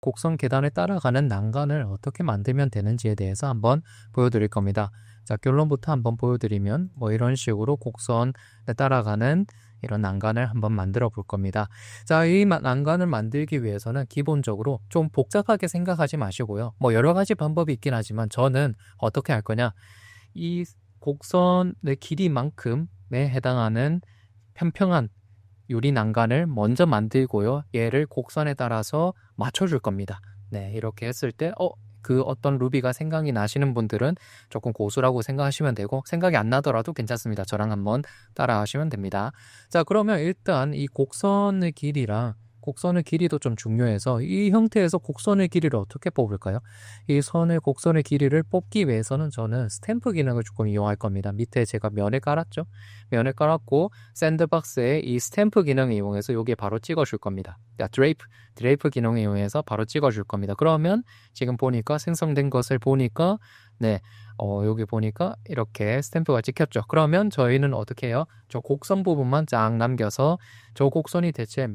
곡선 계단을 따라가는 난간을 어떻게 만들면 되는지에 대해서 한번 보여드릴 겁니다. 자, 결론부터 한번 보여드리면 뭐 이런 식으로 곡선에 따라가는 이런 난간을 한번 만들어 볼 겁니다. 자, 이 난간을 만들기 위해서는 기본적으로 좀 복잡하게 생각하지 마시고요. 뭐 여러 가지 방법이 있긴 하지만 저는 어떻게 할 거냐, 이 곡선의 길이만큼에 해당하는 평평한 유리 난간을 먼저 만들고요. 얘를 곡선에 따라서 맞춰줄 겁니다. 네, 이렇게 했을 때 그 어떤 루비가 생각이 나시는 분들은 조금 고수라고 생각하시면 되고, 생각이 안 나더라도 괜찮습니다. 저랑 한번 따라 하시면 됩니다. 자, 그러면 일단 이 곡선의 길이도 좀 중요해서 이 형태에서 곡선의 길이를 어떻게 뽑을까요? 이 곡선의 길이를 뽑기 위해서는 저는 스탬프 기능을 조금 이용할 겁니다. 밑에 제가 면을 깔았죠. 면을 깔았고 샌드박스에 이 스탬프 기능을 이용해서 여기에 바로 찍어줄 겁니다. 드레이프 기능을 이용해서 바로 찍어줄 겁니다. 그러면 지금 보니까 생성된 것을 보니까 여기 보니까 이렇게 스탬프가 찍혔죠. 그러면 저희는 어떻게 해요? 저 곡선 부분만 쫙 남겨서 저 곡선이 대체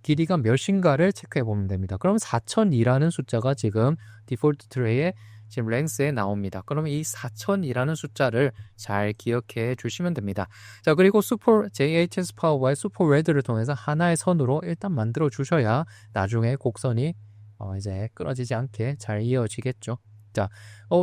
길이가 몇인가를 체크해 보면 됩니다. 그럼 4002라는 숫자가 지금 디폴트 트레이에 지금 랭스에 나옵니다. 그러면 이 4002라는 숫자를 잘 기억해 주시면 됩니다. 자, 그리고 JHS 파워바의 슈퍼 레드를 통해서 하나의 선으로 일단 만들어 주셔야 나중에 곡선이 이제 끊어지지 않게 잘 이어지겠죠. 자,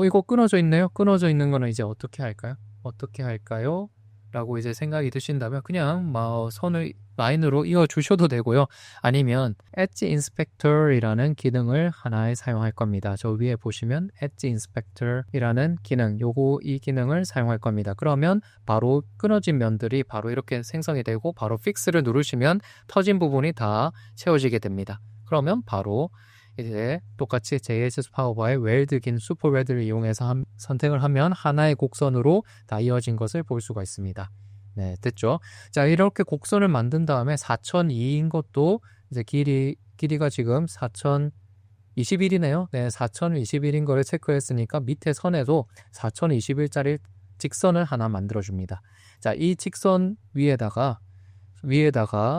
이거 끊어져 있네요. 끊어져 있는 거는 이제 어떻게 할까요? 라고 이제 생각이 드신다면 그냥 선을 라인으로 이어 주셔도 되고요. 아니면 엣지 인스펙터이라는 기능을 하나에 사용할 겁니다. 저 위에 보시면 엣지 인스펙터이라는 기능, 이 기능을 사용할 겁니다. 그러면 바로 끊어진 면들이 바로 이렇게 생성이 되고 바로 픽스를 누르시면 터진 부분이 다 채워지게 됩니다. 그러면 바로 이제 똑같이 JHS 파워바의 웰드긴 슈퍼 웰드를 이용해서 선택을 하면 하나의 곡선으로 다 이어진 것을 볼 수가 있습니다. 네, 됐죠? 자, 이렇게 곡선을 만든 다음에 4002인 것도 이제 길이가 지금 4021이네요. 네, 4021인 거를 체크했으니까 밑에 선에도 4021짜리 직선을 하나 만들어 줍니다. 자, 이 직선 위에다가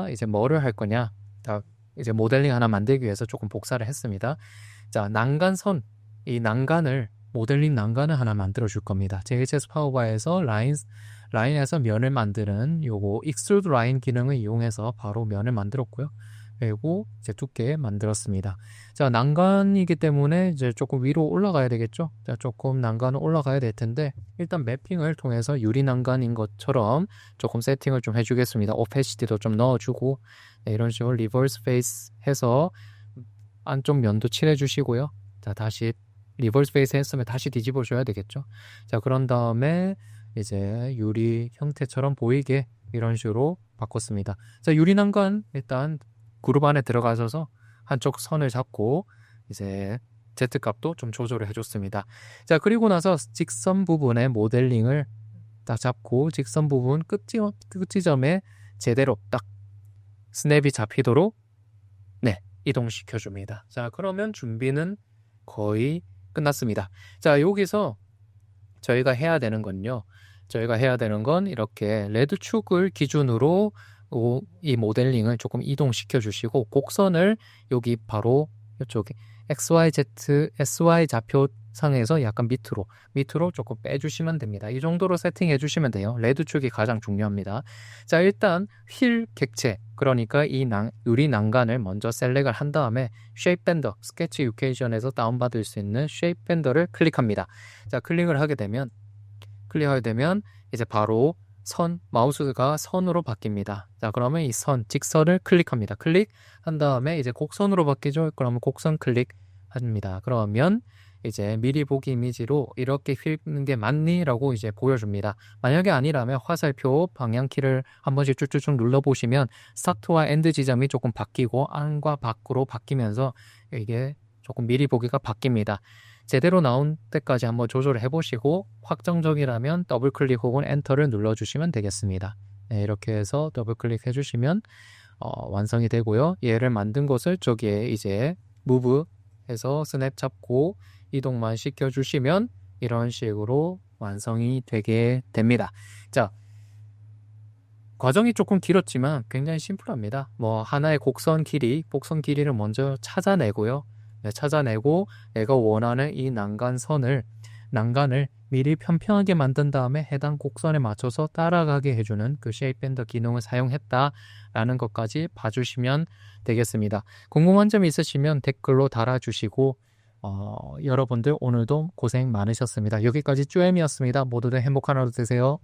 이제 뭐를 할 거냐? 이제 모델링 하나 만들기 위해서 조금 복사를 했습니다. 자, 이 모델링 난간을 하나 만들어 줄 겁니다. JHS 파워바에서 라인에서 면을 만드는 요거 익스트루드 라인 기능을 이용해서 바로 면을 만들었고요. 그리고 이제 두께 만들었습니다. 자, 난간이기 때문에 이제 조금 위로 올라가야 되겠죠? 자, 조금 난간은 올라가야 될 텐데 일단 매핑을 통해서 유리 난간인 것처럼 조금 세팅을 좀 해주겠습니다. 오페시티도 좀 넣어주고 이런 식으로 리버스 페이스 해서 안쪽 면도 칠해 주시고요. 자, 다시 리버스 페이스 했으면 다시 뒤집어 줘야 되겠죠? 자, 그런 다음에 이제 유리 형태처럼 보이게 이런 식으로 바꿨습니다. 자, 유리 난간 일단 그룹 안에 들어가셔서 한쪽 선을 잡고 이제 Z값도 좀 조절을 해줬습니다. 자, 그리고 나서 직선 부분의 모델링을 딱 잡고 직선 부분 끝지점에 제대로 딱 스냅이 잡히도록 이동시켜 줍니다. 자, 그러면 준비는 거의 끝났습니다. 자, 여기서 저희가 해야 되는 건 이렇게 레드 축을 기준으로 이 모델링을 조금 이동시켜 주시고 곡선을 여기 바로 이쪽에 SY 좌표상에서 약간 밑으로 조금 빼주시면 됩니다. 이 정도로 세팅해 주시면 돼요. 레드 축이 가장 중요합니다. 자, 일단 휠 객체, 그러니까 이 유리 난간을 먼저 셀렉을 한 다음에 쉐입 밴더, 스케치 유케이션에서 다운받을 수 있는 쉐입 밴더를 클릭합니다. 자, 클릭을 하게 되면 이제 바로 마우스가 선으로 바뀝니다. 자, 그러면 이 직선을 클릭합니다. 클릭한 다음에 이제 곡선으로 바뀌죠. 그러면 곡선 클릭합니다. 그러면 이제 미리 보기 이미지로 이렇게 휘는 게 맞니? 라고 이제 보여줍니다. 만약에 아니라면 화살표 방향키를 한 번씩 쭉쭉쭉 눌러보시면 스타트와 엔드 지점이 조금 바뀌고 안과 밖으로 바뀌면서 이게 조금 미리 보기가 바뀝니다. 제대로 나온 때까지 한번 조절을 해보시고 확정적이라면 더블클릭 혹은 엔터를 눌러주시면 되겠습니다. 네, 이렇게 해서 더블클릭 해주시면 완성이 되고요. 얘를 만든 것을 저기에 이제 무브 해서 스냅 잡고 이동만 시켜주시면 이런 식으로 완성이 되게 됩니다. 자, 과정이 조금 길었지만 굉장히 심플합니다. 뭐 하나의 곡선 길이, 복선 길이를 먼저 찾아내고요. 네, 찾아내고 내가 원하는 이 난간을 미리 평평하게 만든 다음에 해당 곡선에 맞춰서 따라가게 해주는 그 쉐입밴더 기능을 사용했다라는 것까지 봐주시면 되겠습니다. 궁금한 점 있으시면 댓글로 달아주시고 여러분들 오늘도 고생 많으셨습니다. 여기까지 쭈엠이었습니다. 모두들 행복한 하루 되세요.